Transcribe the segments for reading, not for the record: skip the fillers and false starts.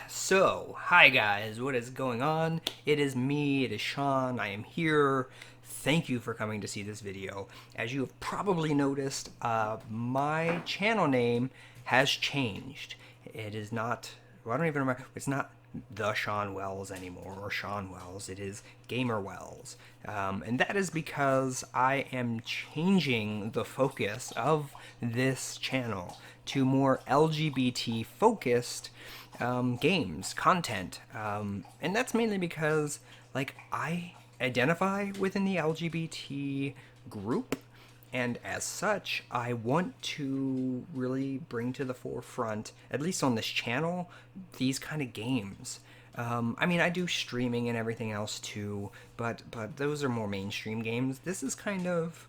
So, hi guys, what is going on? It is me, it is Sean, I am here. Thank you for coming to see this video. As you have probably noticed, my channel name has changed. It is not, well, I don't even remember, it's not the Sean Wells anymore, or Sean Wells, it is Gamer Wells. And that is because I am changing the focus of this channel to more LGBT focused games, content. And that's mainly because, I identify within the LGBT group, and as such, I want to really bring to the forefront, at least on this channel, these kind of games. I do streaming and everything else too, but those are more mainstream games. This is kind of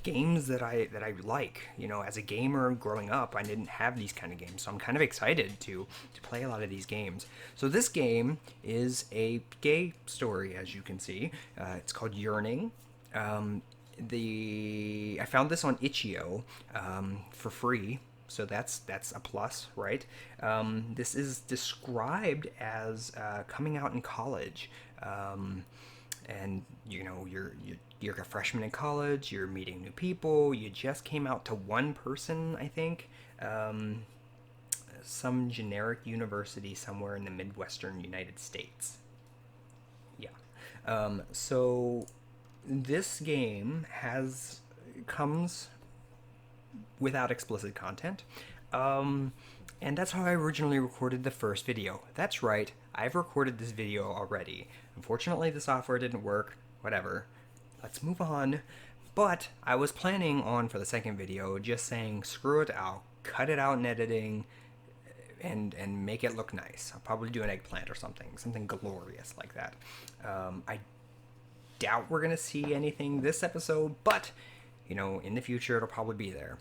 games that I like. You know, as a gamer growing up, I didn't have these kind of games, so I'm kind of excited to play a lot of these games. So this game is a gay story, as you can see. It's called Yearning. I found this on itch.io for free, so that's a plus, right? This is described as coming out in college, and you know you're a freshman in college, you're meeting new people, you just came out to one person, I think, some generic university somewhere in the Midwestern United States. Yeah. So this game comes without explicit content. And that's how I originally recorded the first video. That's right, I've recorded this video already. Unfortunately, the software didn't work. Whatever. Let's move on. But I was planning on, for the second video, just saying, screw it, I'll cut it out in editing and make it look nice. I'll probably do an eggplant or something glorious like that. I doubt we're gonna see anything this episode, but in the future it'll probably be there.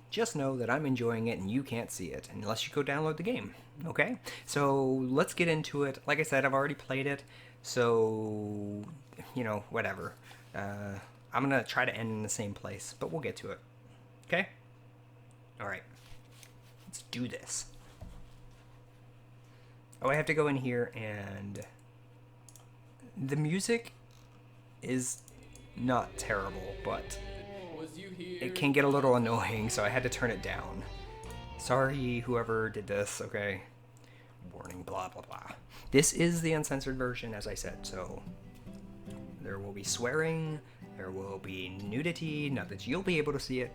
Just know that I'm enjoying it and you can't see it unless you go download the game. Okay, so let's get into it. Like I said, I've already played it, so whatever. I'm gonna try to end in the same place, but we'll get to it. Okay, all right, let's do this. Oh, I have to go in here, and the music is not terrible, but it can get a little annoying, so I had to turn it down. Sorry, whoever did this, okay? Warning, blah, blah, blah. This is the uncensored version, as I said, so there will be swearing, there will be nudity, not that you'll be able to see it,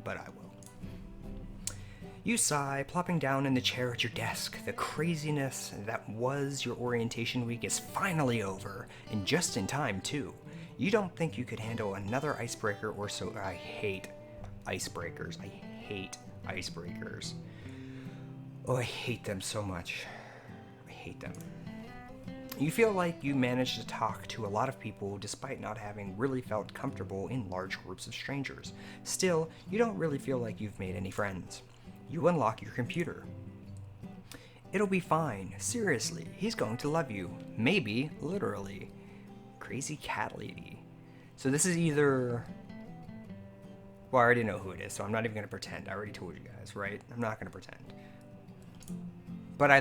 but I will. You sigh, plopping down in the chair at your desk. The craziness that was your orientation week is finally over, and just in time, too. You don't think you could handle another icebreaker or so. I hate icebreakers. I hate icebreakers. Oh, I hate them so much. I hate them. You feel like you managed to talk to a lot of people despite not having really felt comfortable in large groups of strangers. Still, you don't really feel like you've made any friends. You unlock your computer. It'll be fine. Seriously, he's going to love you. Maybe, literally. Crazy cat lady. So this is either... Well, I already know who it is, so I'm not even going to pretend. I already told you guys, right? I'm not going to pretend. But I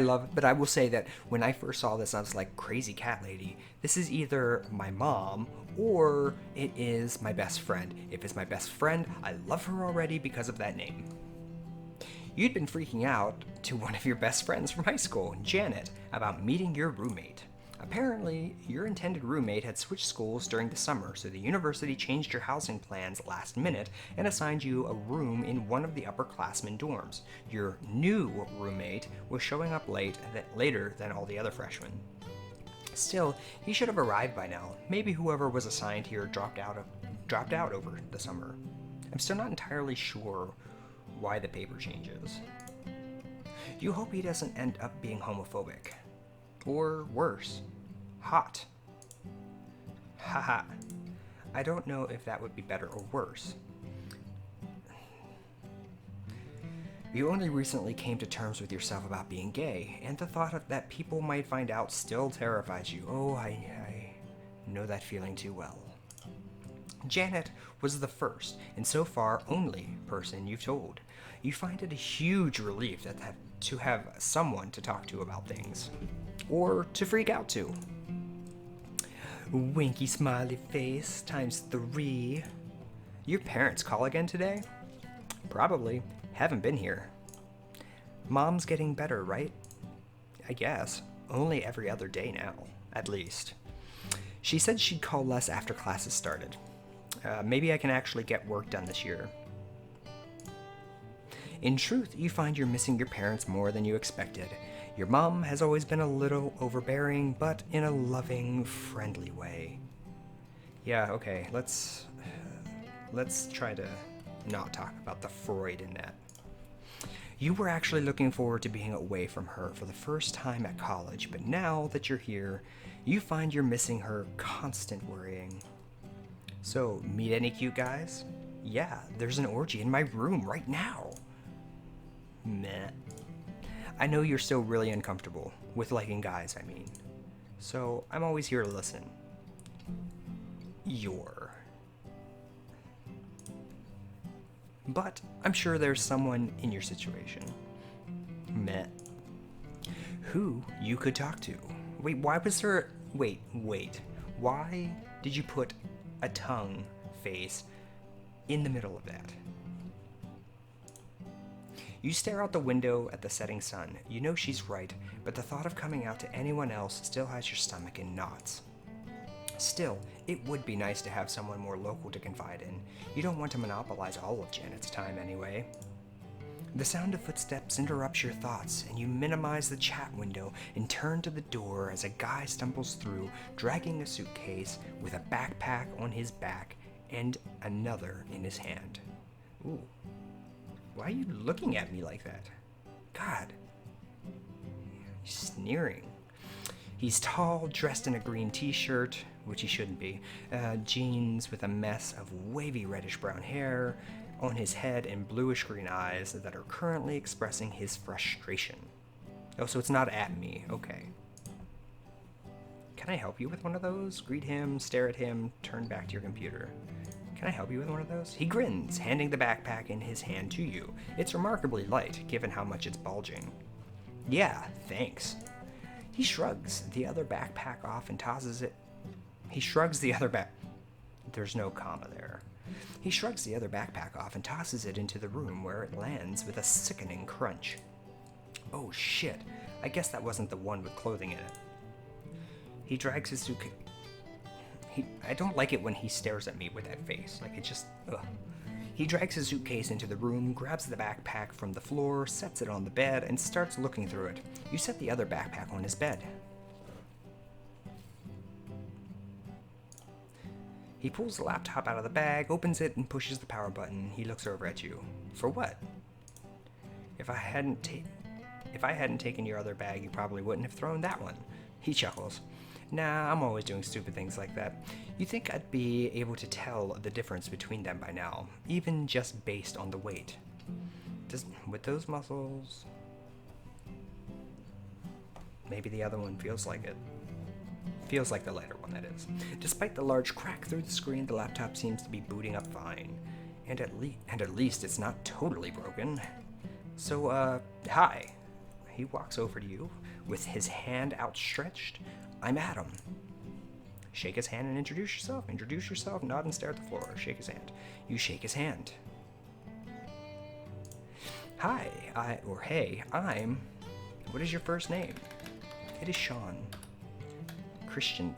will say that when I first saw this, I was like, crazy cat lady. This is either my mom or it is my best friend. If it's my best friend, I love her already because of that name. You'd been freaking out to one of your best friends from high school, Janet, about meeting your roommate. Apparently, your intended roommate had switched schools during the summer, so the university changed your housing plans last minute and assigned you a room in one of the upperclassmen dorms. Your new roommate was showing up later than all the other freshmen. Still, he should have arrived by now. Maybe whoever was assigned here dropped out over the summer. I'm still not entirely sure why the paper changes. You hope he doesn't end up being homophobic. Or worse, hot. Haha. I don't know if that would be better or worse. You only recently came to terms with yourself about being gay, and the thought that people might find out still terrifies you. Oh, I know that feeling too well. Janet was the first, and so far only, person you've told. You find it a huge relief that to have someone to talk to about things. Or to freak out to. Winky smiley face times 3. Your parents call again today? Probably. Haven't been here. Mom's getting better, right? I guess. Only every other day now, at least. She said she'd call less after classes started. Maybe I can actually get work done this year. In truth, you find you're missing your parents more than you expected. Your mom has always been a little overbearing, but in a loving, friendly way. Yeah, okay, let's try to not talk about the Freud in that. You were actually looking forward to being away from her for the first time at college, but now that you're here, you find you're missing her constant worrying. So, meet any cute guys? Yeah, there's an orgy in my room right now. Meh. I know you're still really uncomfortable with liking guys, I mean. So, I'm always here to listen. But I'm sure there's someone in your situation. Meh. Who you could talk to. Wait, why was there... Wait. Why did you put a tongue face in the middle of that? You stare out the window at the setting sun. You know she's right, but the thought of coming out to anyone else still has your stomach in knots. Still, it would be nice to have someone more local to confide in. You don't want to monopolize all of Janet's time anyway. The sound of footsteps interrupts your thoughts, and you minimize the chat window and turn to the door as a guy stumbles through, dragging a suitcase with a backpack on his back and another in his hand. Ooh. Why are you looking at me like that? God. He's sneering. He's tall, dressed in a green t-shirt, which he shouldn't be, jeans with a mess of wavy reddish-brown hair on his head and bluish-green eyes that are currently expressing his frustration. Oh, so it's not at me. Okay. Can I help you with one of those? Greet him, stare at him, turn back to your computer. Can I help you with one of those? He grins, handing the backpack in his hand to you. It's remarkably light, given how much it's bulging. Yeah, thanks. He shrugs the other backpack off and tosses it. There's no comma there. He shrugs the other backpack off and tosses it into the room where it lands with a sickening crunch. Oh shit, I guess that wasn't the one with clothing in it. He drags his suitcase. I don't like it when he stares at me with that face. Like, it just, ugh. He drags his suitcase into the room, grabs the backpack from the floor, sets it on the bed, and starts looking through it. You set the other backpack on his bed. He pulls the laptop out of the bag, opens it, and pushes the power button. He looks over at you. For what? If I hadn't taken your other bag, you probably wouldn't have thrown that one. He chuckles. Nah, I'm always doing stupid things like that. You think I'd be able to tell the difference between them by now, even just based on the weight. With those muscles... Maybe the other one feels like it. Feels like the lighter one, that is. Despite the large crack through the screen, the laptop seems to be booting up fine. And at least it's not totally broken. So, hi. He walks over to you with his hand outstretched. I'm Adam. Shake his hand and introduce yourself. Introduce yourself, nod and stare at the floor. Shake his hand. You shake his hand. Hi, I'm... What is your first name? It is Sean. Christian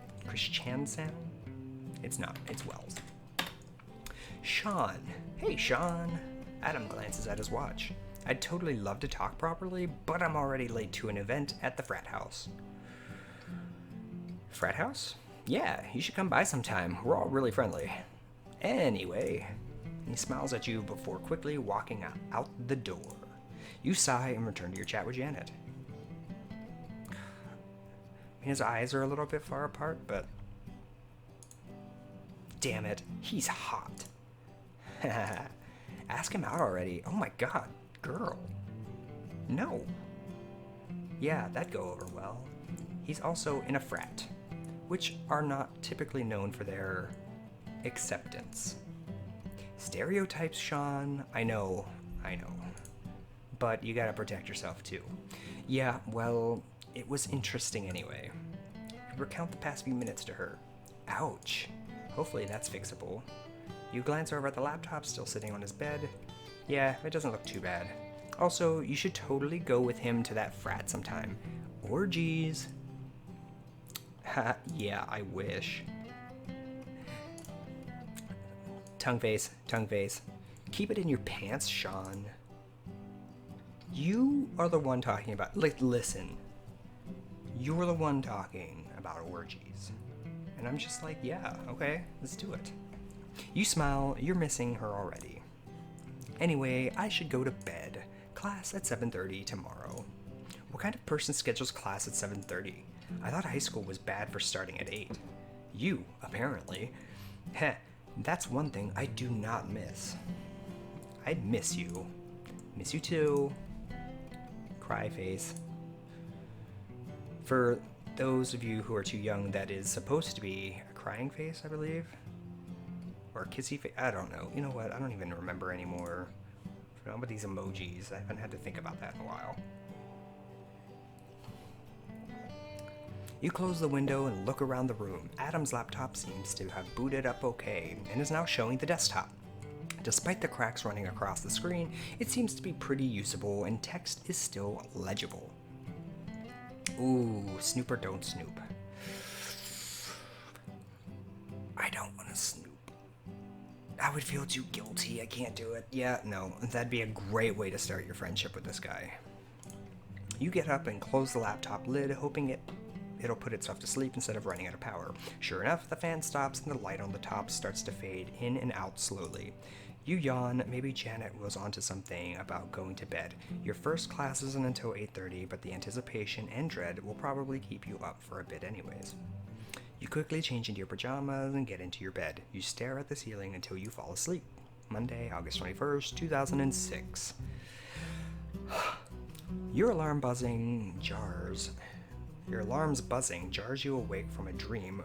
Sam? It's not, it's Wells. Sean. Hey, Sean. Adam glances at his watch. I'd totally love to talk properly, but I'm already late to an event at the frat house. Frat house? Yeah, you should come by sometime. We're all really friendly. Anyway, he smiles at you before quickly walking out the door. You sigh and return to your chat with Janet. His eyes are a little bit far apart, but... Damn it, he's hot. Ask him out already. Oh my god, girl. No. Yeah, that'd go over well. He's also in a frat, which are not typically known for their acceptance. Stereotypes, Sean. I know. but you gotta protect yourself too. Yeah, well, it was interesting anyway. You recount the past few minutes to her. Ouch. Hopefully that's fixable. You glance over at the laptop still sitting on his bed. Yeah, it doesn't look too bad. Also, you should totally go with him to that frat sometime. Orgies. Ha, yeah, I wish. Tongue face. Keep it in your pants, Sean. You are the one talking about... listen. You're the one talking about orgies. And I'm just like, yeah, okay, let's do it. You smile, you're missing her already. Anyway, I should go to bed. Class at 7:30 tomorrow. What kind of person schedules class at 7:30? I thought high school was bad for starting at 8. You, apparently. Heh, that's one thing I do not miss. I'd miss you. Miss you too. Cry face. For those of you who are too young, that is supposed to be a crying face, I believe. Or a kissy face. I don't know. You know what? I don't even remember anymore. Some of these emojis. I haven't had to think about that in a while. You close the window and look around the room. Adam's laptop seems to have booted up okay and is now showing the desktop. Despite the cracks running across the screen, it seems to be pretty usable and text is still legible. Ooh, snoop or don't snoop. I don't want to snoop. I would feel too guilty. I can't do it. Yeah, no, that'd be a great way to start your friendship with this guy. You get up and close the laptop lid, hoping it'll put itself to sleep instead of running out of power. Sure enough, the fan stops and the light on the top starts to fade in and out slowly. You yawn. Maybe Janet was onto something about going to bed. Your first class isn't until 8:30, but the anticipation and dread will probably keep you up for a bit anyways. You quickly change into your pajamas and get into your bed. You stare at the ceiling until you fall asleep. Monday, August 21st, 2006. Your alarm's buzzing jars you awake from a dream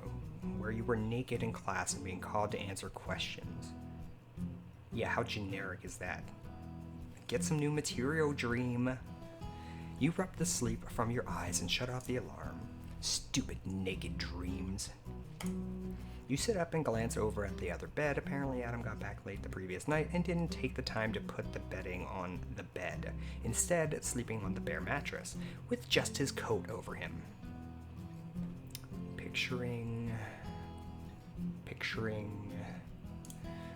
where you were naked in class and being called to answer questions. Yeah, how generic is that? Get some new material, dream. You rub the sleep from your eyes and shut off the alarm. Stupid naked dreams. You sit up and glance over at the other bed. Apparently Adam got back late the previous night and didn't take the time to put the bedding on the bed, instead sleeping on the bare mattress, with just his coat over him. Picturing...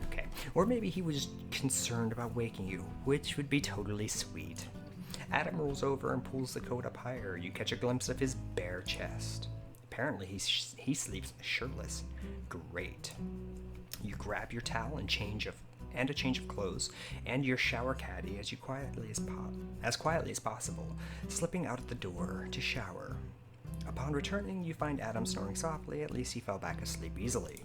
Okay, or maybe he was concerned about waking you, which would be totally sweet. Adam rolls over and pulls the coat up higher. You catch a glimpse of his bare chest. Apparently he sleeps shirtless. Great. You grab your towel and a change of clothes and your shower caddy as quietly as possible, slipping out of the door to shower. Upon returning, you find Adam snoring softly. At least he fell back asleep easily.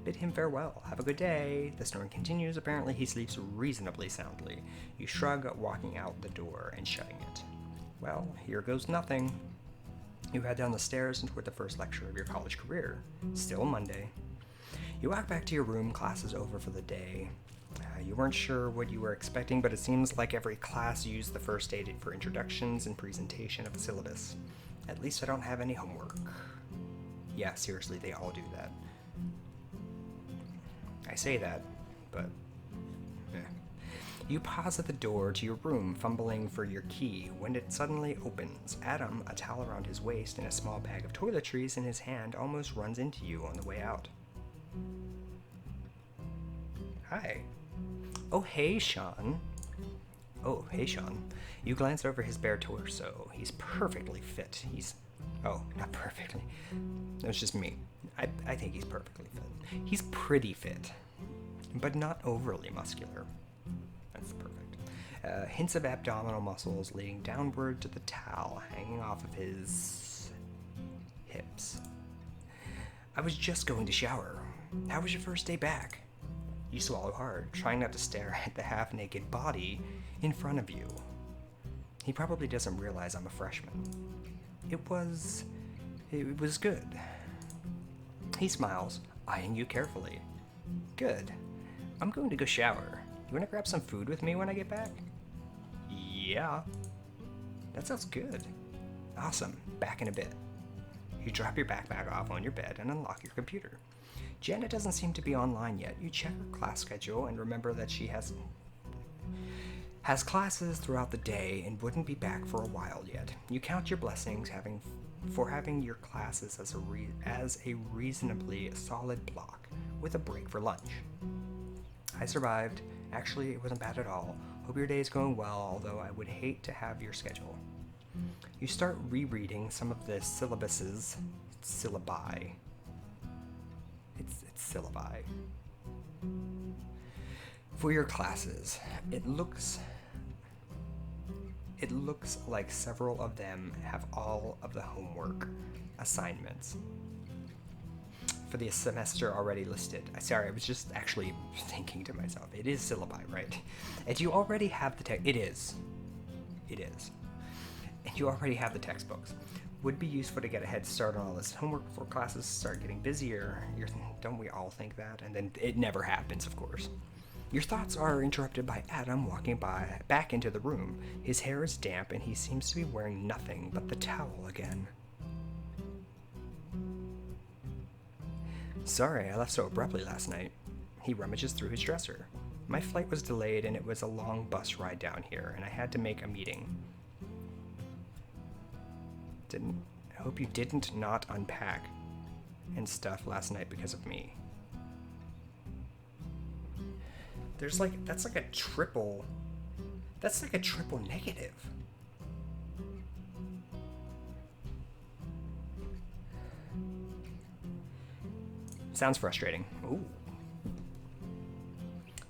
Bid him farewell. Have a good day. The snoring continues. Apparently he sleeps reasonably soundly. You shrug, walking out the door and shutting it. Well, here goes nothing. You head down the stairs and toward the first lecture of your college career. Still Monday. You walk back to your room. Class is over for the day. You weren't sure what you were expecting, but it seems like every class used the first day for introductions and presentation of the syllabus. At least I don't have any homework. Yeah, seriously, they all do that. I say that, but... You pause at the door to your room, fumbling for your key, when it suddenly opens. Adam, a towel around his waist and a small bag of toiletries in his hand, almost runs into you on the way out. Hi. Oh, hey, Sean. You glance over his bare torso. He's perfectly fit. Oh, not perfectly. That's just me. I think he's perfectly fit. He's pretty fit, but not overly muscular. That's perfect. Hints of abdominal muscles leading downward to the towel hanging off of his hips. I was just going to shower. How was your first day back? You swallow hard, trying not to stare at the half-naked body in front of you. He probably doesn't realize I'm a freshman. It was good. He smiles, eyeing you carefully. Good. I'm going to go shower. You want to grab some food with me when I get back? Yeah. That sounds good. Awesome. Back in a bit. You drop your backpack off on your bed and unlock your computer. Janet doesn't seem to be online yet. You check her class schedule and remember that she has classes throughout the day and wouldn't be back for a while yet. You count your blessings for having your classes as a reasonably solid block with a break for lunch. I survived. Actually, it wasn't bad at all. Hope your day is going well, although I would hate to have your schedule. You start rereading some of the syllabi. It's syllabi. For your classes, it looks like several of them have all of the homework assignments for the semester already listed. Sorry, I was just actually thinking to myself. It is syllabi, right? And you already have the text. It is. And you already have the textbooks. Would be useful to get a head start on all this homework before classes start getting busier. Don't we all think that? And then it never happens, of course. Your thoughts are interrupted by Adam walking back into the room. His hair is damp and he seems to be wearing nothing but the towel again. Sorry, I left so abruptly last night. He rummages through his dresser. My flight was delayed and it was a long bus ride down here, and I had to make a meeting. I hope you didn't not unpack and stuff last night because of me. That's like a triple negative. Sounds frustrating. Ooh.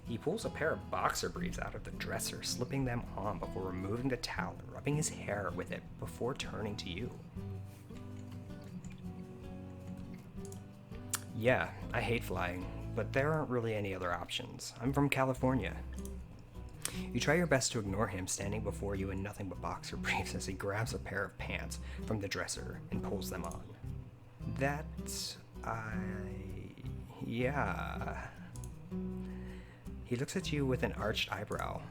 He pulls a pair of boxer briefs out of the dresser, slipping them on before removing the towel and rubbing his hair with it before turning to you. Yeah, I hate flying, but there aren't really any other options. I'm from California. You try your best to ignore him standing before you in nothing but boxer briefs as he grabs a pair of pants from the dresser and pulls them on. Yeah. He looks at you with an arched eyebrow.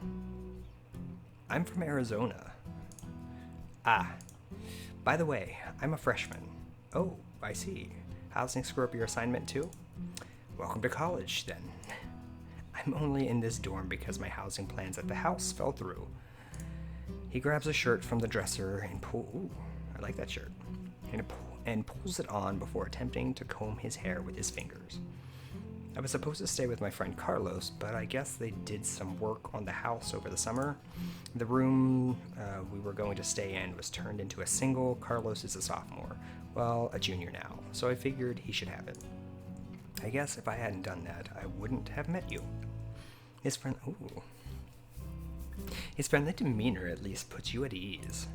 I'm from Arizona. Ah, by the way, I'm a freshman. Oh, I see. Housing screw up your assignment too? Welcome to college, then. I'm only in this dorm because my housing plans at the house fell through. He grabs a shirt from the dresser and I like that shirt. And pulls it on before attempting to comb his hair with his fingers. I was supposed to stay with my friend Carlos, but I guess they did some work on the house over the summer. The room we were going to stay in was turned into a single. Carlos is a sophomore, well, a junior now, so I figured he should have it. I guess if I hadn't done that, I wouldn't have met you. His friendly demeanor at least puts you at ease.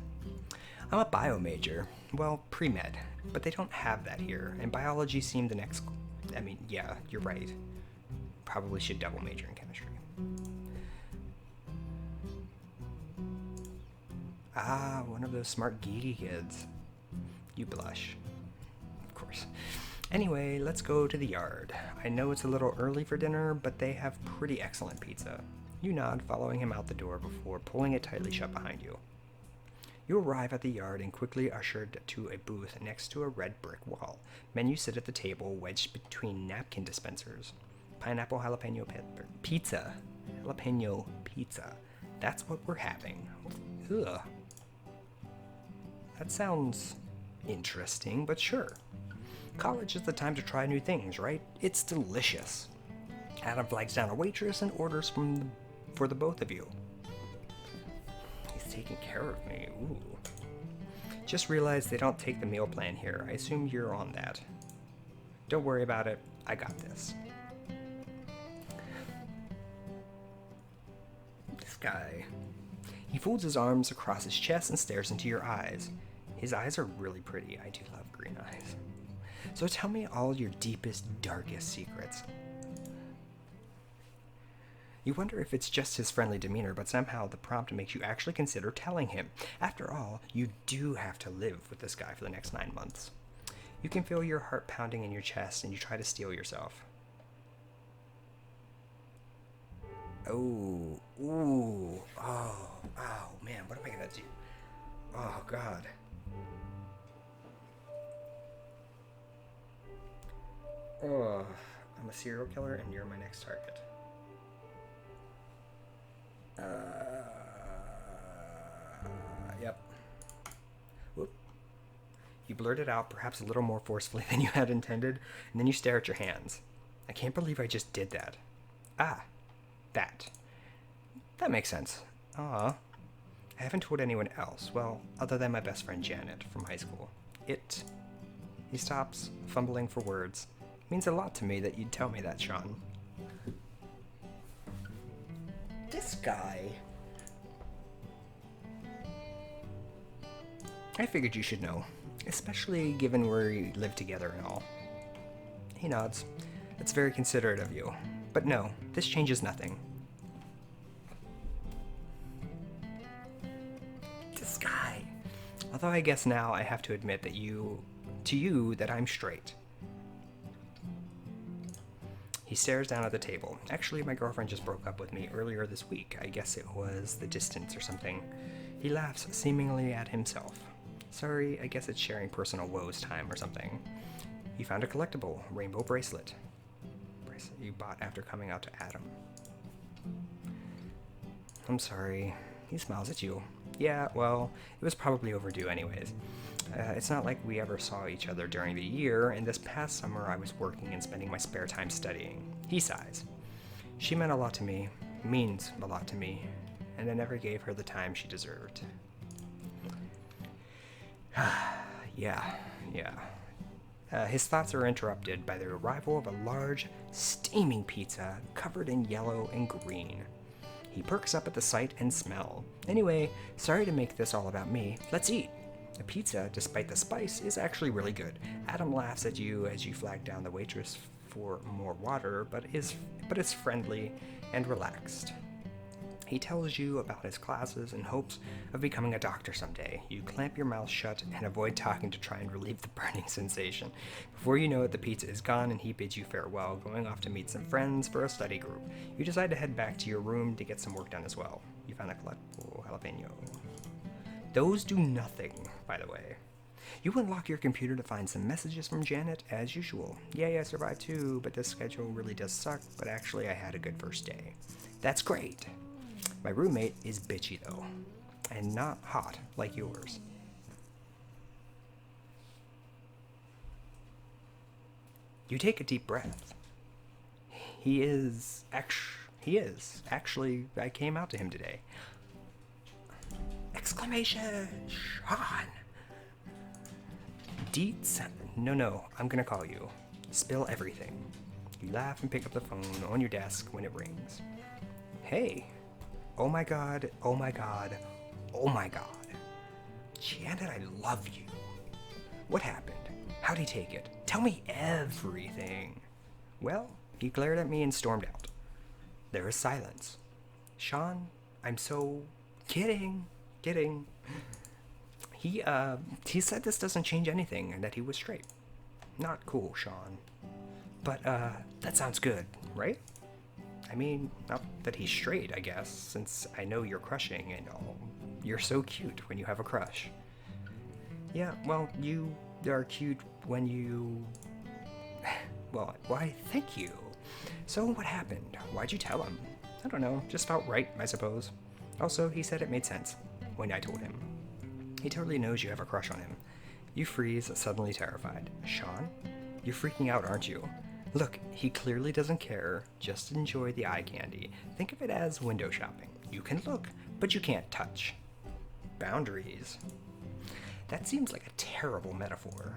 I'm a bio major, well, pre-med, but they don't have that here, and biology seemed the next... I mean, yeah, you're right. Probably should double major in chemistry. Ah, one of those smart geeky kids. You blush. Of course. Anyway, let's go to the yard. I know it's a little early for dinner, but they have pretty excellent pizza. You nod, following him out the door before pulling it tightly shut behind you. You arrive at the yard and quickly ushered to a booth next to a red brick wall. Men sit at the table, wedged between napkin dispensers. Pineapple jalapeno pizza. Jalapeno pizza. That's what we're having. Ugh. That sounds interesting, but sure. College is the time to try new things, right? It's delicious. Adam flags down a waitress and orders for the both of you. Taking care of me. Ooh. Just realized they don't take the meal plan here. I assume you're on that. Don't worry about it. I got this. This guy. He folds his arms across his chest and stares into your eyes. His eyes are really pretty. I do love green eyes. So tell me all your deepest, darkest secrets. You wonder if it's just his friendly demeanor, but somehow the prompt makes you actually consider telling him. After all, you do have to live with this guy for the next 9 months. You can feel your heart pounding in your chest and you try to steel yourself. Oh, ooh, oh, man, what am I gonna do? Oh, God. Oh, I'm a serial killer and you're my next target. Yep. Whoop. You blurt it out, perhaps a little more forcefully than you had intended, and then you stare at your hands. I can't believe I just did that. Ah, that. That makes sense. I haven't told anyone else, well, other than my best friend Janet from high school. He stops, fumbling for words. It means a lot to me that you'd tell me that, Sean. This guy. I figured you should know, especially given we live together and all. He nods. That's very considerate of you. But no, this changes nothing. This guy. Although I guess now I have to admit that that I'm straight. He stares down at the table. Actually, my girlfriend just broke up with me earlier this week. I guess it was the distance or something. He laughs, seemingly at himself. Sorry, I guess it's sharing personal woes time or something. You found a collectible, rainbow bracelet. Bracelet you bought after coming out to Adam. I'm sorry. He smiles at you. Yeah, well, it was probably overdue anyways. It's not like we ever saw each other during the year, and this past summer I was working and spending my spare time studying. He sighs. She meant a lot to me, means a lot to me, and I never gave her the time she deserved. Yeah. His thoughts are interrupted by the arrival of a large, steaming pizza covered in yellow and green. He perks up at the sight and smell. Anyway, sorry to make this all about me. Let's eat. The pizza, despite the spice, is actually really good. Adam laughs at you as you flag down the waitress for more water, but is friendly and relaxed. He tells you about his classes and hopes of becoming a doctor someday. You clamp your mouth shut and avoid talking to try and relieve the burning sensation. Before you know it, the pizza is gone and he bids you farewell, going off to meet some friends for a study group. You decide to head back to your room to get some work done as well. You found a collectible jalapeno. Those do nothing, by the way. You unlock your computer to find some messages from Janet, as usual. Yay, I survived too, but this schedule really does suck, but actually I had a good first day. That's great. My roommate is bitchy though, and not hot like yours. You take a deep breath. He is. Actually, I came out to him today. Exclamation! Sean! Deets? No, I'm gonna call you. Spill everything. You laugh and pick up the phone on your desk when it rings. Hey. Oh my god. Janet, I love you. What happened? How'd he take it? Tell me everything. Well, he glared at me and stormed out. There is silence. Sean, I'm so... Kidding. He said this doesn't change anything and that he was straight. Not cool, Sean. But, that sounds good, right? I mean, not that he's straight, I guess, since I know you're crushing and all. You're so cute when you have a crush. Yeah, well, you are cute when you... Well, why, thank you. So what happened? Why'd you tell him? I don't know, just felt right, I suppose. Also, he said it made sense when I told him. He totally knows you have a crush on him. You freeze, suddenly terrified. Sean? You're freaking out, aren't you? Look, he clearly doesn't care. Just enjoy the eye candy. Think of it as window shopping. You can look, but you can't touch. Boundaries. That seems like a terrible metaphor.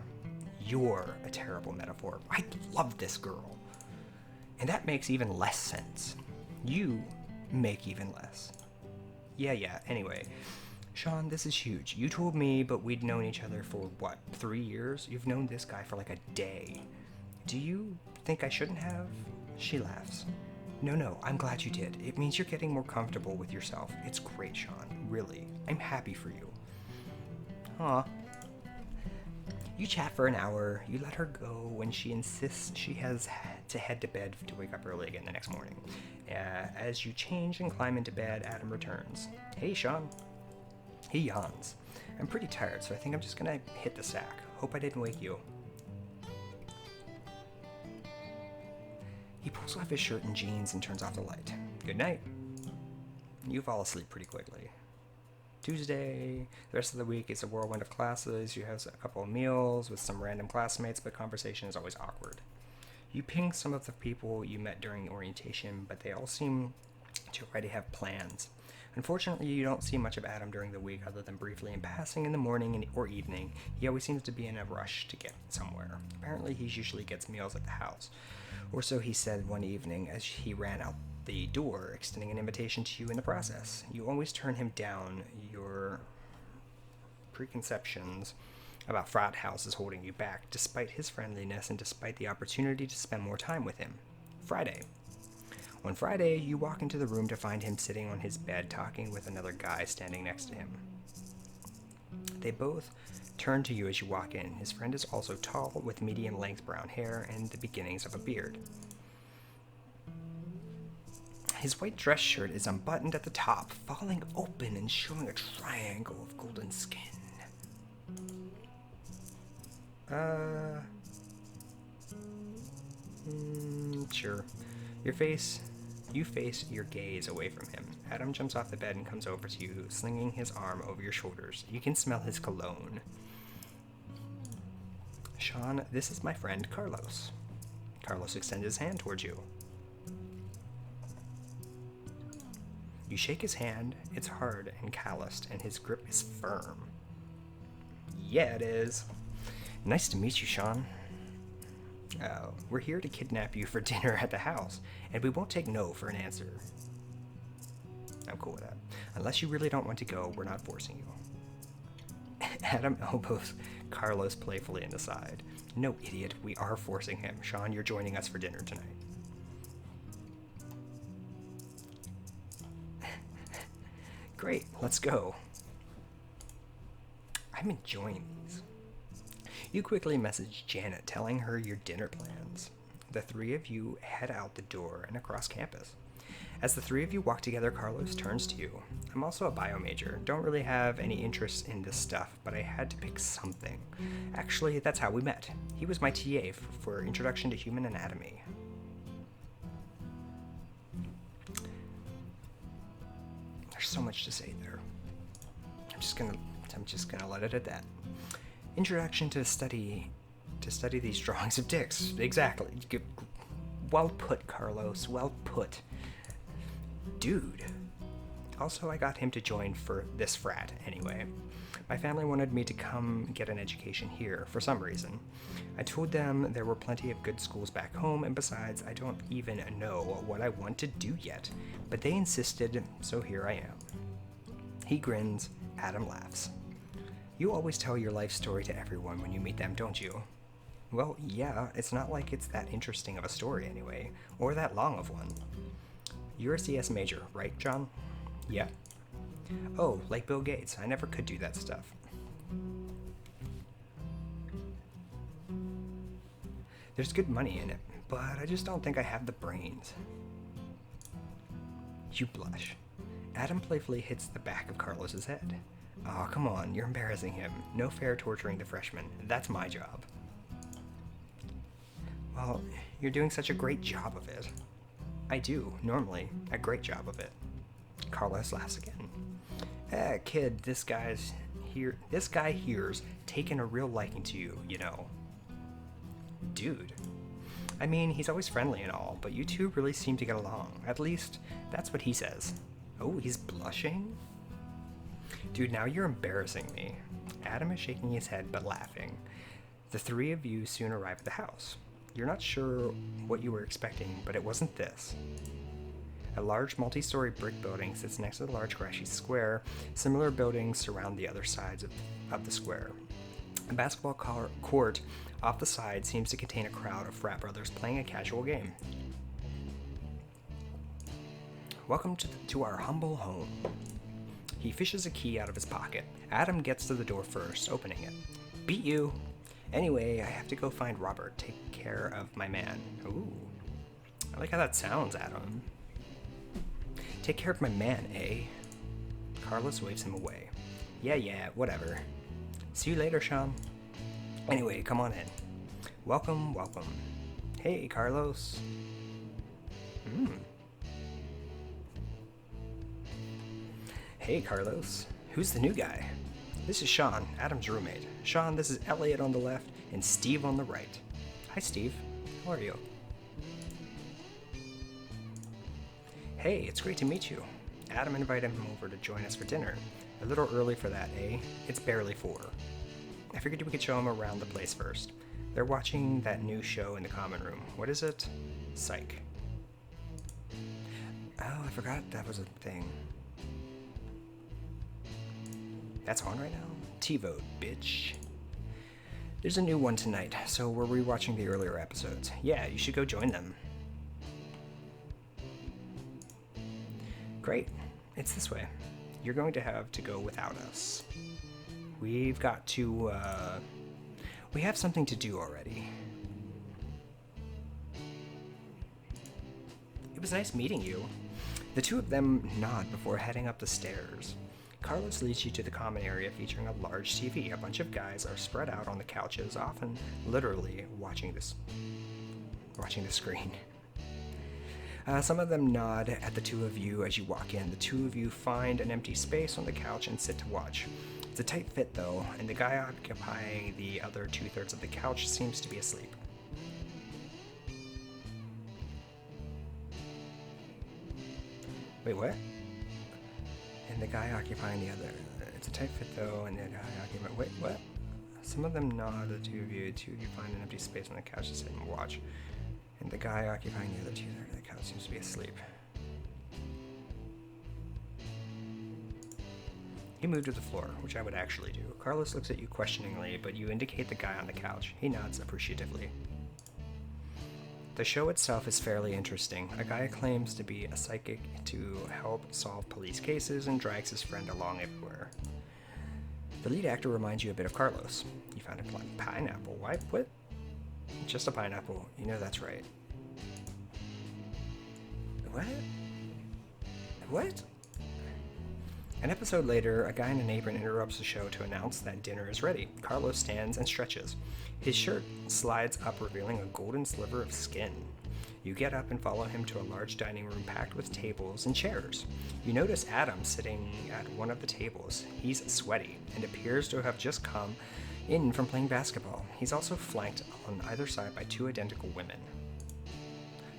You're a terrible metaphor. I love this girl. And that makes even less sense. You make even less. Yeah, anyway. Sean, this is huge. You told me, but we'd known each other for, 3 years? You've known this guy for like a day. Do you think I shouldn't have? She laughs. No, I'm glad you did. It means you're getting more comfortable with yourself. It's great, Sean. Really. I'm happy for you. Aw. You chat for an hour. You let her go when she insists she has to head to bed to wake up early again the next morning. As you change and climb into bed, Adam returns. Hey, Sean. He yawns. I'm pretty tired, so I think I'm just gonna hit the sack. Hope I didn't wake you. He pulls off his shirt and jeans and turns off the light. Good night. You fall asleep pretty quickly. Tuesday. The rest of the week is a whirlwind of classes. You have a couple of meals with some random classmates, but conversation is always awkward. You ping some of the people you met during orientation, but they all seem to already have plans. Unfortunately, you don't see much of Adam during the week other than briefly in passing in the morning or evening. He always seems to be in a rush to get somewhere. Apparently, he usually gets meals at the house. Or so he said one evening as he ran out the door, extending an invitation to you in the process. You always turn him down. Your preconceptions about frat houses holding you back, despite his friendliness and despite the opportunity to spend more time with him. Friday. On Friday, you walk into the room to find him sitting on his bed talking with another guy standing next to him. They both turn to you as you walk in. His friend is also tall, with medium-length brown hair and the beginnings of a beard. His white dress shirt is unbuttoned at the top, falling open and showing a triangle of golden skin. Sure. You face your gaze away from him. Adam jumps off the bed and comes over to you, slinging his arm over your shoulders. You can smell his cologne. Sean, this is my friend Carlos. Carlos extends his hand towards you. You shake his hand. It's hard and calloused, and his grip is firm. Yeah, it is. Nice to meet you, Sean. We're here to kidnap you for dinner at the house, and we won't take no for an answer. I'm cool with that. Unless you really don't want to go, we're not forcing you. Adam elbows Carlos playfully in the side. No, idiot, we are forcing him. Sean, you're joining us for dinner tonight. Great, let's go. I'm enjoying these. You quickly message Janet, telling her your dinner plans. The three of you head out the door and across campus. As the three of you walk together, Carlos turns to you. I'm also a bio major. Don't really have any interest in this stuff, but I had to pick something. Actually, that's how we met. He was my TA for Introduction to Human Anatomy. There's so much to say there. I'm just gonna let it at that. Introduction to study these drawings of dicks. Exactly. Well put, Carlos. Well put. Dude. Also, I got him to join for this frat anyway. My family wanted me to come get an education here for some reason. I told them there were plenty of good schools back home, and besides, I don't even know what I want to do yet. But they insisted, so here I am. He grins. Adam laughs. You always tell your life story to everyone when you meet them, don't you? Well, yeah, it's not like it's that interesting of a story anyway, or that long of one. You're a CS major, right, John? Yeah. Oh, like Bill Gates. I never could do that stuff. There's good money in it, but I just don't think I have the brains. You blush. Adam playfully hits the back of Carlos's head. Oh, come on, you're embarrassing him. No fair torturing the freshman. That's my job. Well, you're doing such a great job of it. I do, normally, a great job of it. Carlos laughs again. Kid, this guy here's taken a real liking to you, you know. Dude. I mean, he's always friendly and all, but you two really seem to get along. At least, that's what he says. Oh, he's blushing? Dude, now you're embarrassing me. Adam is shaking his head but laughing. The three of you soon arrive at the house. You're not sure what you were expecting, but it wasn't this. A large multi-story brick building sits next to the large grassy square. Similar buildings surround the other sides of the square. A basketball court off the side seems to contain a crowd of frat brothers playing a casual game. Welcome to our humble home. He fishes a key out of his pocket. Adam gets to the door first, opening it. Beat you. Anyway, I have to go find Robert. Take care of my man. Ooh. I like how that sounds, Adam. Take care of my man, eh? Carlos waves him away. Yeah, whatever. See you later, Sean. Anyway, come on in. Welcome. Hey, Carlos. Hey, Carlos. Who's the new guy? This is Sean, Adam's roommate. Sean, this is Elliot on the left, and Steve on the right. Hi, Steve. How are you? Hey, it's great to meet you. Adam invited him over to join us for dinner. A little early for that, eh? It's barely 4. I figured we could show him around the place first. They're watching that new show in the common room. What is it? Psych. Oh, I forgot that was a thing. That's on right now? T-vote, bitch. There's a new one tonight, so we're rewatching the earlier episodes. Yeah, you should go join them. Great. It's this way. You're going to have to go without us. We've got to, we have something to do already. It was nice meeting you. The two of them nod before heading up the stairs. Carlos leads you to the common area featuring a large TV. A bunch of guys are spread out on the couches, often literally watching the screen. Some of them nod at the two of you as you walk in. The two of you find an empty space on the couch and sit to watch. It's a tight fit though, and the guy occupying the other 2/3 of the couch seems to be asleep. Wait, what? And the guy occupying the other. It's a tight fit though, and the guy occupying. Wait, what? Some of them nod at the two of you. Two of you find an empty space on the couch to sit and watch. And the guy occupying the other 2/3 of the couch seems to be asleep. You move to the floor, which I would actually do. Carlos looks at you questioningly, but you indicate the guy on the couch. He nods appreciatively. The show itself is fairly interesting. A guy claims to be a psychic to help solve police cases and drags his friend along everywhere. The lead actor reminds you a bit of Carlos. You found a pineapple. Why? What? Just a pineapple. You know that's right. What? What? An episode later, a guy in an apron interrupts the show to announce that dinner is ready. Carlos stands and stretches. His shirt slides up, revealing a golden sliver of skin. You get up and follow him to a large dining room packed with tables and chairs. You notice Adam sitting at one of the tables. He's sweaty and appears to have just come in from playing basketball. He's also flanked on either side by 2 identical women.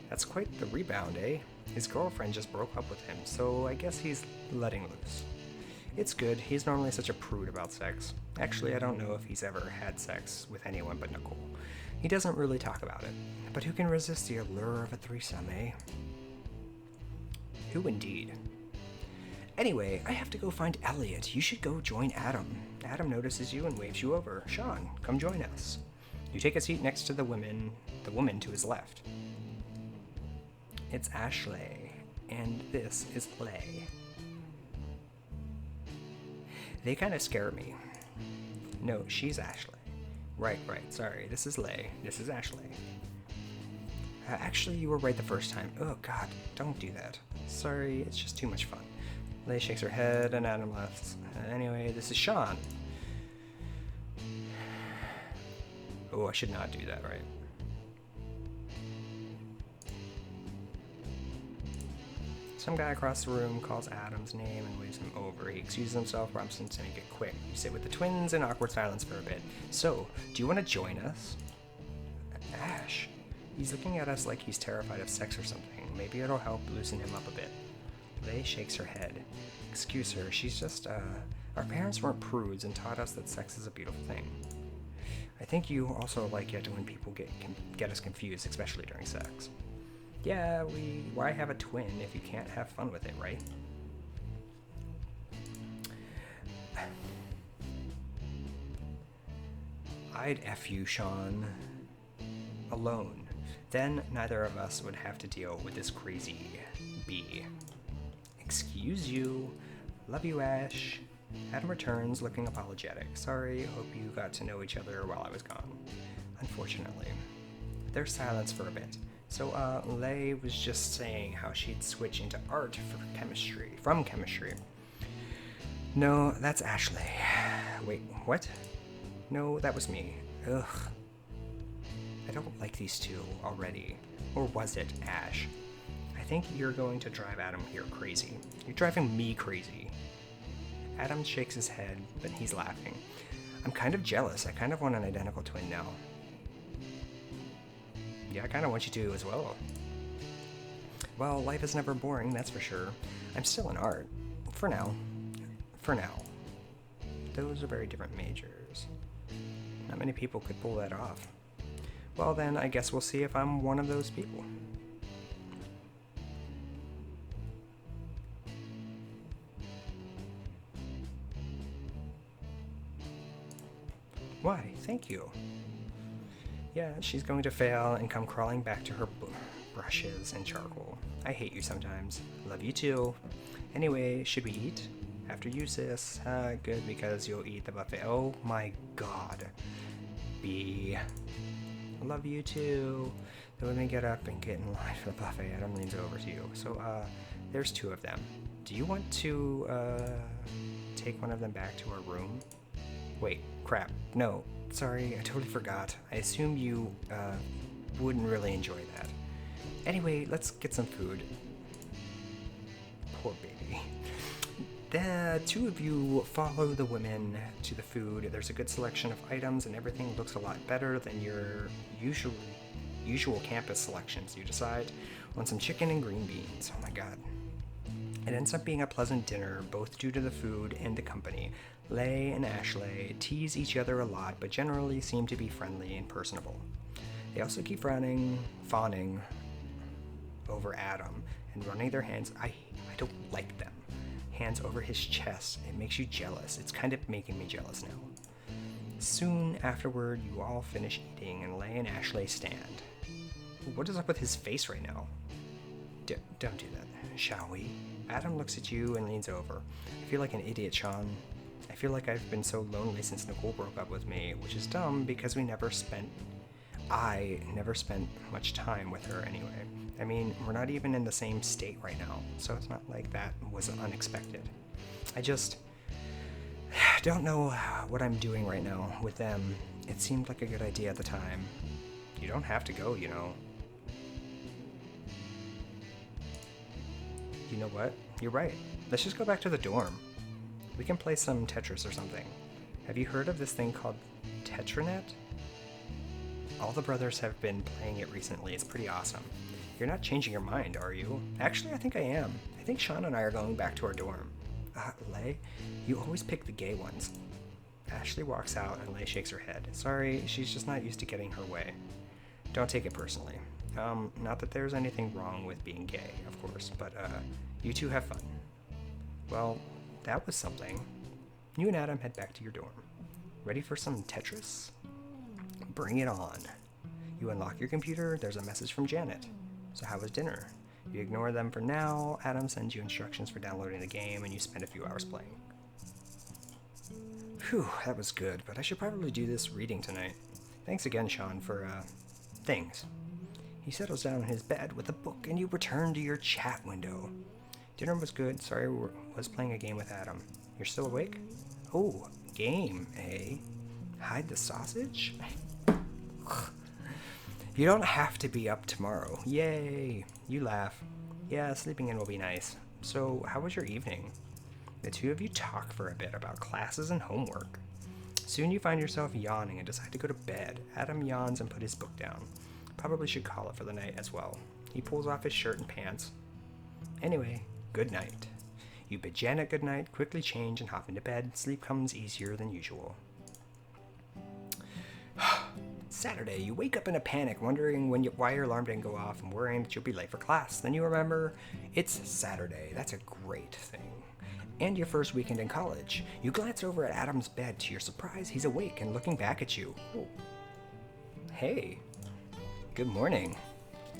That's quite the rebound, eh? His girlfriend just broke up with him, so I guess he's letting loose. It's good. He's normally such a prude about sex. Actually, I don't know if he's ever had sex with anyone but Nicole. He doesn't really talk about it. But who can resist the allure of a threesome, eh? Who indeed? Anyway, I have to go find Elliot. You should go join Adam. Adam notices you and waves you over. Sean, come join us. You take a seat next to the woman to his left. It's Ashley, and this is Lay. They kind of scare me. No, she's Ashley. Right, sorry, this is Lay. This is Ashley. Actually, you were right the first time. Oh god, don't do that. Sorry, it's just too much fun. Lay shakes her head, and Adam laughs. Anyway, this is Sean. Oh, I should not do that, right? Some guy across the room calls Adam's name and waves him over. He excuses himself, prompts him to make it quick. You sit with the twins in awkward silence for a bit. So, do you want to join us? Ash. He's looking at us like he's terrified of sex or something. Maybe it'll help loosen him up a bit. Lay shakes her head. Excuse her, she's just, our parents weren't prudes and taught us that sex is a beautiful thing. I think you also like it when people get us confused, especially during sex. Yeah, why have a twin if you can't have fun with it, right? I'd F you, Sean. Alone. Then neither of us would have to deal with this crazy bee. Excuse you. Love you, Ash. Adam returns, looking apologetic. Sorry, hope you got to know each other while I was gone. Unfortunately. There's silence for a bit. So, Lei was just saying how she'd switch into art from chemistry. No, that's Ashley. Wait, what? No, that was me. Ugh. I don't like these two already. Or was it Ash? I think you're going to drive Adam here crazy. You're driving me crazy. Adam shakes his head, but he's laughing. I'm kind of jealous. I kind of want an identical twin now. Yeah, I kind of want you to as well. Well, life is never boring, that's for sure. I'm still in art. For now. For now. Those are very different majors. Not many people could pull that off. Well then, I guess we'll see if I'm one of those people. Why, thank you. Yeah, she's going to fail and come crawling back to her brushes and charcoal. I hate you sometimes. Love you too. Anyway, should we eat? After you, sis. Good, because you'll eat the buffet. Oh my god. B. Love you too. The women get up and get in line for the buffet. Adam leans over to you. So, there's two of them. Do you want to, take one of them back to our room? Wait, crap. No, sorry, I totally forgot. I assume you, wouldn't really enjoy that. Anyway, let's get some food. Poor baby. The two of you follow the women to the food. There's a good selection of items and everything looks a lot better than your usual campus selections. You decide on some chicken and green beans. Oh my god. It ends up being a pleasant dinner, both due to the food and the company. Lei and Ashley tease each other a lot, but generally seem to be friendly and personable. They also keep fawning over Adam and running their hands. I don't like them. Hands over his chest. It makes you jealous. It's kind of making me jealous now. Soon afterward, you all finish eating, and Lei and Ashley stand. What is up with his face right now? Don't do that, shall we? Adam looks at you and leans over. I feel like an idiot, Sean. I feel like I've been so lonely since Nicole broke up with me, which is dumb because I never spent much time with her anyway. I mean, we're not even in the same state right now, so it's not like that was unexpected. I just don't know what I'm doing right now with them. It seemed like a good idea at the time. You don't have to go, you know. You know what? You're right. Let's just go back to the dorm. We can play some Tetris or something. Have you heard of this thing called Tetranet? All the brothers have been playing it recently. It's pretty awesome. You're not changing your mind, are you? Actually, I think I am. I think Sean and I are going back to our dorm. Lei, you always pick the gay ones. Ashley walks out and Lei shakes her head. Sorry, she's just not used to getting her way. Don't take it personally. Not that there's anything wrong with being gay, of course, but, you two have fun. Well, that was something. You and Adam head back to your dorm. Ready for some Tetris? Bring it on. You unlock your computer, there's a message from Janet. So how was dinner? You ignore them for now, Adam sends you instructions for downloading the game, and you spend a few hours playing. Whew, that was good, but I should probably do this reading tonight. Thanks again, Sean, for, things. He settles down in his bed with a book, and you return to your chat window. Dinner was good. Sorry, was playing a game with Adam. You're still awake? Oh, game, eh? Hide the sausage? You don't have to be up tomorrow. Yay! You laugh. Yeah, sleeping in will be nice. So, how was your evening? The two of you talk for a bit about classes and homework. Soon you find yourself yawning and decide to go to bed. Adam yawns and put his book down. Probably should call it for the night as well. He pulls off his shirt and pants. Anyway, good night. You bid Janet good night, quickly change and hop into bed. Sleep comes easier than usual. Saturday, you wake up in a panic, wondering why your alarm didn't go off and worrying that you'll be late for class. Then you remember, it's Saturday. That's a great thing. And your first weekend in college. You glance over at Adam's bed. To your surprise, he's awake and looking back at you. Oh. Hey. Good morning.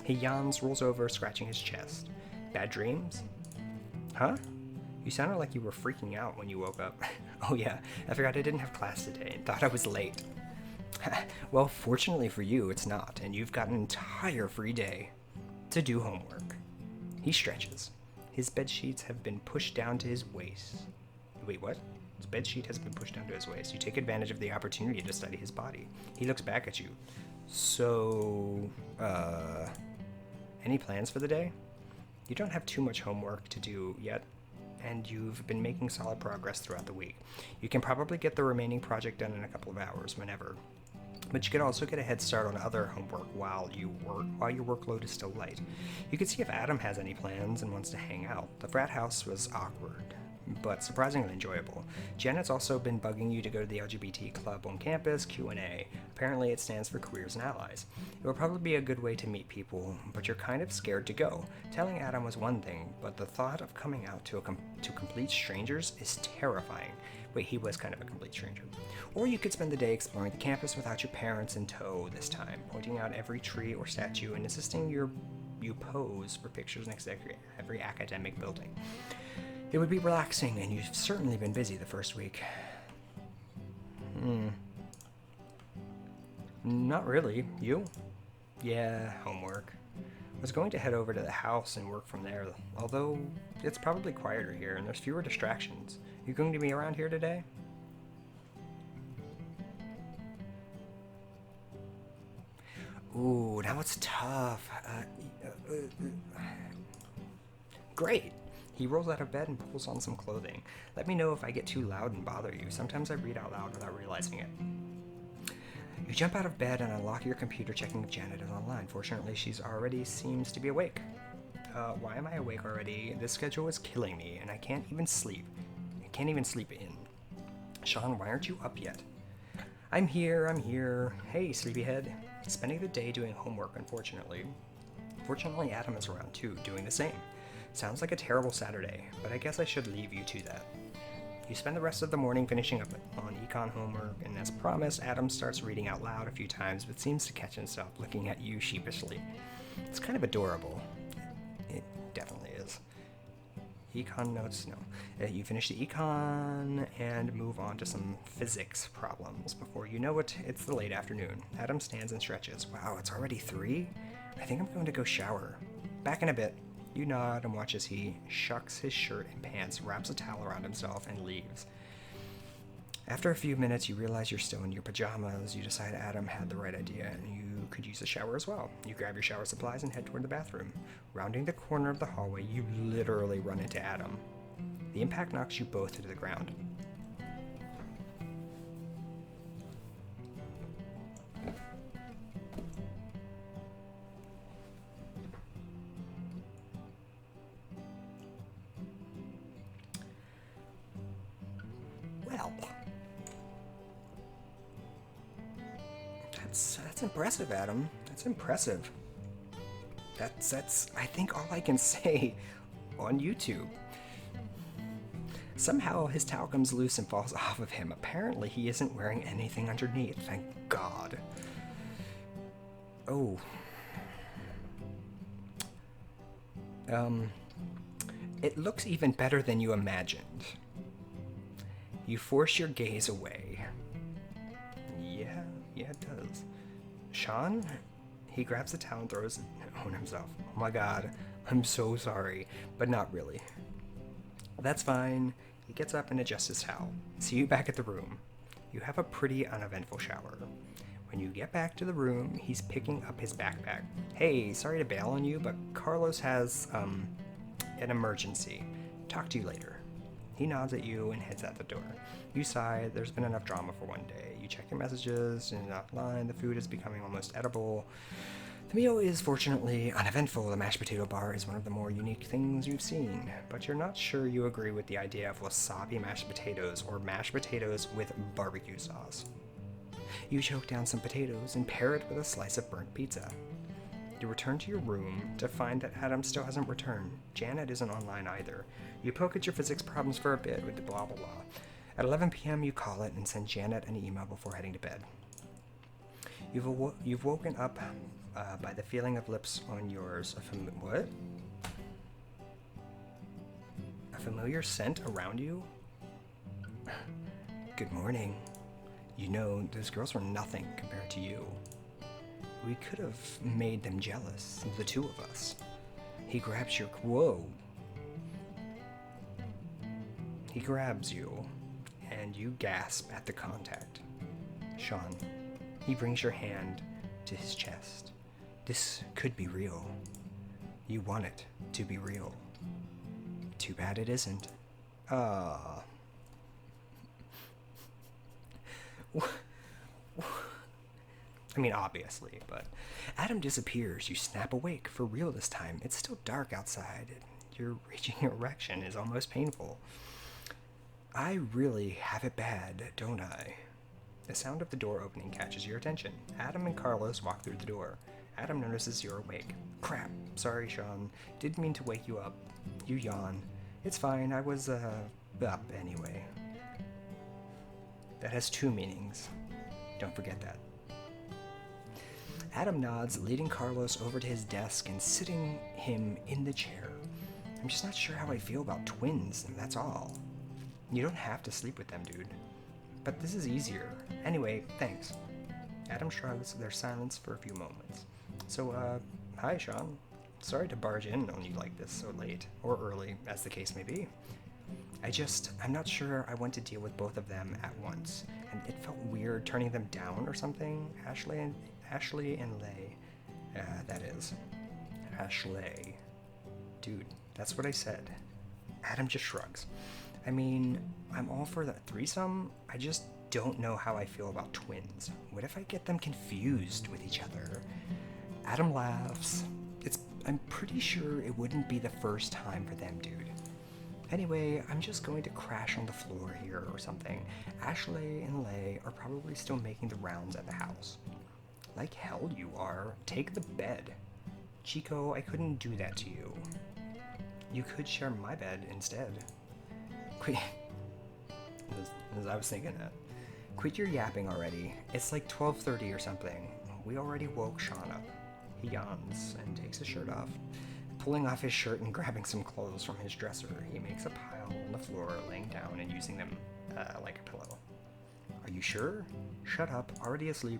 He yawns, rolls over, scratching his chest. Bad dreams? Huh? You sounded like you were freaking out when you woke up. Oh yeah, I forgot I didn't have class today and thought I was late. Well, fortunately for you, it's not, and you've got an entire free day. to do homework. He stretches. His bed sheets have been pushed down to his waist. Wait, what? His bed sheet has been pushed down to his waist. You take advantage of the opportunity to study his body. He looks back at you. So, any plans for the day? You don't have too much homework to do yet, and you've been making solid progress throughout the week. You can probably get the remaining project done in a couple of hours, whenever. But you could also get a head start on other homework while your workload is still light. You could see if Adam has any plans and wants to hang out. The frat house was awkward, but surprisingly enjoyable. Janet's also been bugging you to go to the LGBT club on campus, Q&A. Apparently it stands for Queers and Allies. It will probably be a good way to meet people, but you're kind of scared to go. Telling Adam was one thing, but the thought of coming out to complete strangers is terrifying. Wait, he was kind of a complete stranger. Or you could spend the day exploring the campus without your parents in tow this time, pointing out every tree or statue and insisting you pose for pictures next to every academic building. It would be relaxing, and you've certainly been busy the first week. Not really. You? Yeah, homework. I was going to head over to the house and work from there, although it's probably quieter here and there's fewer distractions. You going to be around here today? Ooh, now it's tough. Great. He rolls out of bed and pulls on some clothing. Let me know if I get too loud and bother you. Sometimes I read out loud without realizing it. You jump out of bed and unlock your computer, checking if Janet is online. Fortunately, she's already seems to be awake. Why am I awake already? This schedule is killing me, and I can't even sleep. I can't even sleep in. Sean, why aren't you up yet? I'm here. Hey, sleepyhead. Spending the day doing homework, unfortunately. Fortunately, Adam is around too, doing the same. Sounds like a terrible Saturday, but I guess I should leave you to that. You spend the rest of the morning finishing up on econ homework, and as promised, Adam starts reading out loud a few times, but seems to catch himself looking at you sheepishly. It's kind of adorable. It definitely is. Econ notes? No. You finish the econ and move on to some physics problems. Before you know it, it's the late afternoon. Adam stands and stretches. Wow, it's already 3? I think I'm going to go shower. Back in a bit. You nod and watch as he shucks his shirt and pants, wraps a towel around himself, and leaves. After a few minutes, you realize you're still in your pajamas. You decide Adam had the right idea, and you could use a shower as well. You grab your shower supplies and head toward the bathroom. Rounding the corner of the hallway, you literally run into Adam. The impact knocks you both to the ground. Well, that's impressive, Adam. That's impressive. That's I think all I can say on YouTube. Somehow his towel comes loose and falls off of him. Apparently he isn't wearing anything underneath, thank God. Oh. It looks even better than you imagined. You force your gaze away. Yeah, it does. Sean? He grabs the towel and throws it on himself. Oh my God, I'm so sorry, but not really. That's fine. He gets up and adjusts his towel. See you back at the room. You have a pretty uneventful shower. When you get back to the room, he's picking up his backpack. Hey, sorry to bail on you, but Carlos has, an emergency. Talk to you later. He nods at you and heads out the door. You sigh, there's been enough drama for one day. You check your messages, and offline, the food is becoming almost edible. The meal is fortunately uneventful. The mashed potato bar is one of the more unique things you've seen, but you're not sure you agree with the idea of wasabi mashed potatoes or mashed potatoes with barbecue sauce. You choke down some potatoes and pair it with a slice of burnt pizza. You return to your room to find that Adam still hasn't returned. Janet isn't online either. You poke at your physics problems for a bit with the blah blah blah. At 11 p.m. you call it and send Janet an email before heading to bed. You've woken up by the feeling of lips on yours. What? A familiar scent around you? Good morning. You know, those girls were nothing compared to you. We could have made them jealous, the two of us. He grabs your... Whoa. He grabs you, and you gasp at the contact. Sean, he brings your hand to his chest. This could be real. You want it to be real. Too bad it isn't. I mean, obviously, but Adam disappears. You snap awake for real this time. It's still dark outside. Your reaching erection is almost painful. I really have it bad, don't I? The sound of the door opening catches your attention. Adam and Carlos walk through the door. Adam notices you're awake. Crap. Sorry, Sean. Didn't mean to wake you up. You yawn. It's fine. I was, up anyway. That has two meanings. Don't forget that. Adam nods, leading Carlos over to his desk and sitting him in the chair. I'm just not sure how I feel about twins, and that's all. You don't have to sleep with them, dude. But this is easier. Anyway, thanks. Adam shrugs. There's silence for a few moments. So, hi, Sean. Sorry to barge in on you like this so late, or early, as the case may be. I'm not sure I want to deal with both of them at once, and it felt weird turning them down or something. Ashley and Lay. That is. Ashley. Dude, that's what I said. Adam just shrugs. I mean, I'm all for that threesome. I just don't know how I feel about twins. What if I get them confused with each other? Adam laughs. I'm pretty sure it wouldn't be the first time for them, dude. Anyway, I'm just going to crash on the floor here or something. Ashley and Lay are probably still making the rounds at the house. Like hell you are. Take the bed. Chico, I couldn't do that to you. You could share my bed instead. Quit. As I was thinking that. Quit your yapping already. It's like 12:30 or something. We already woke Sean up. He yawns and takes his shirt off. Pulling off his shirt and grabbing some clothes from his dresser, he makes a pile on the floor, laying down and using them like a pillow. Are you sure? Shut up. Already asleep.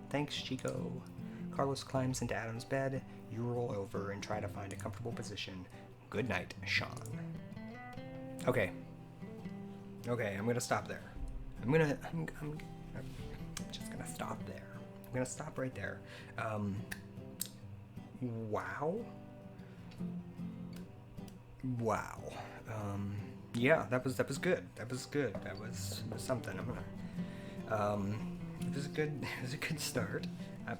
Thanks, Chico. Carlos climbs into Adam's bed. You roll over and try to find a comfortable position. Good night, Sean. Okay, I'm gonna stop there. I'm just gonna stop there. I'm gonna stop right there. Wow. Yeah, that was good. That was something. It was a good start.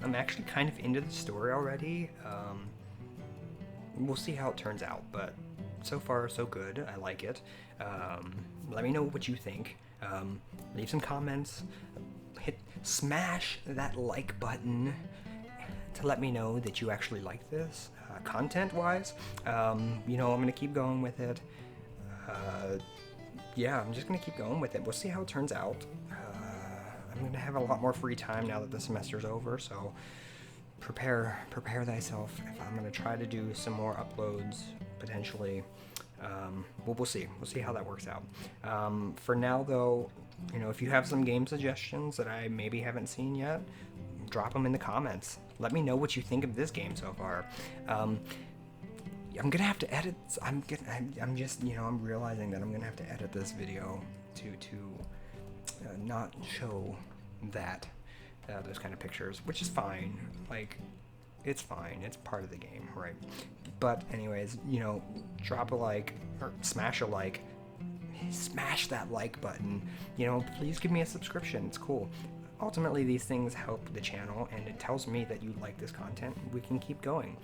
I'm actually kind of into the story already. We'll see how it turns out, but so far so good. I like it. Let me know what you think. Leave some comments. Smash that like button to let me know that you actually like this, content-wise. I'm gonna keep going with it. I'm just gonna keep going with it. We'll see how it turns out. I'm gonna have a lot more free time now that the semester's over, so prepare thyself. If I'm gonna try to do some more uploads, potentially. We'll see. We'll see how that works out. For now, though, if you have some game suggestions that I maybe haven't seen yet, drop them in the comments. Let me know what you think of this game so far. I'm gonna have to edit. I'm realizing that I'm gonna have to edit this video to not show that those kind of pictures, which is fine. Like, it's fine. It's part of the game, right? But anyways, drop a like or smash a like. Smash that like button. Please give me a subscription. It's cool. Ultimately, these things help the channel, and it tells me that you like this content. We can keep going.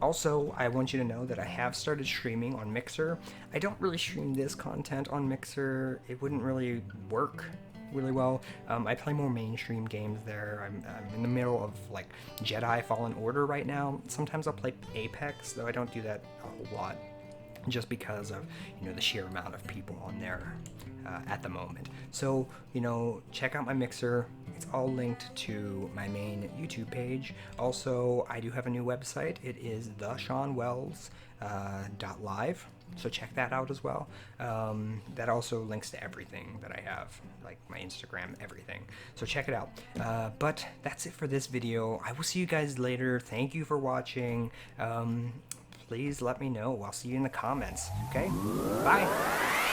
Also, I want you to know that I have started streaming on Mixer. I don't really stream this content on Mixer. It wouldn't really work really well. I play more mainstream games there. I'm in the middle of like Jedi Fallen Order right now. Sometimes I'll play Apex, though I don't do that a whole lot, just because of the sheer amount of people on there at the moment. So check out my Mixer. It's all linked to my main YouTube page. Also, I do have a new website. It is theshawnwells.live. So check that out as well. That also links to everything that I have, like my Instagram, everything. So check it out. But that's it for this video. I will see you guys later. Thank you for watching. Please let me know. I'll see you in the comments. Okay? Bye.